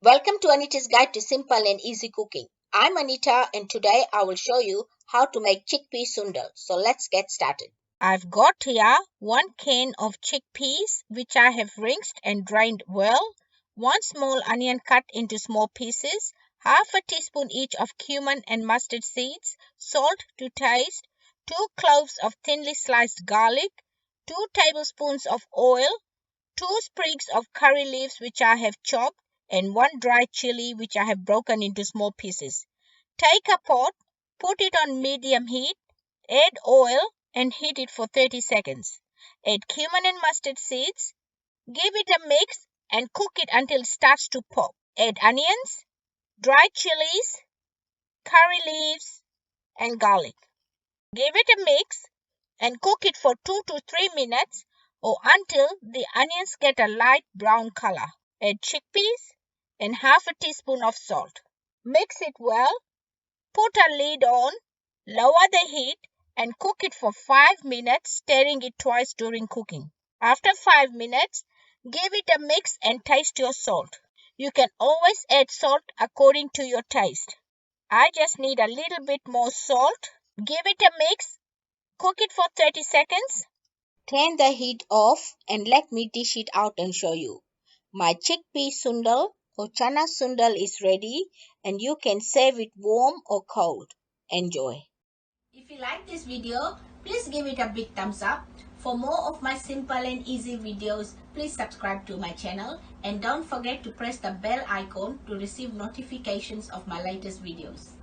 Welcome to Anita's Guide to Simple and Easy Cooking. I'm Anita and today I will show you how to make chickpea sundal. So let's get started. I've got here 1 can of chickpeas which I have rinsed and drained well, 1 small onion cut into small pieces, half a teaspoon each of cumin and mustard seeds, salt to taste, 2 cloves of thinly sliced garlic, 2 tablespoons of oil, 2 sprigs of curry leaves which I have chopped, and 1 dry chili which I have broken into small pieces. Take a pot, put it on medium heat, add oil and heat it for 30 seconds. Add cumin and mustard seeds, give it a mix and cook it until it starts to pop. Add onions, dry chilies, curry leaves and garlic. Give it a mix and cook it for 2 to 3 minutes or until the onions get a light brown color. Add chickpeas and half a teaspoon of salt. Mix it well, put a lid on, lower the heat and cook it for 5 minutes, stirring it twice during cooking. After 5 minutes, give it a mix and taste your salt. You can always add salt according to your taste. I just need a little bit more salt. Give it a mix, cook it for 30 seconds. Turn the heat off and let me dish it out and show you. My chickpea sundal or Channa Sundal is ready and you can serve it warm or cold. Enjoy. If you like this video, please give it a big thumbs up. For more of my simple and easy videos, please subscribe to my channel and don't forget to press the bell icon to receive notifications of my latest videos.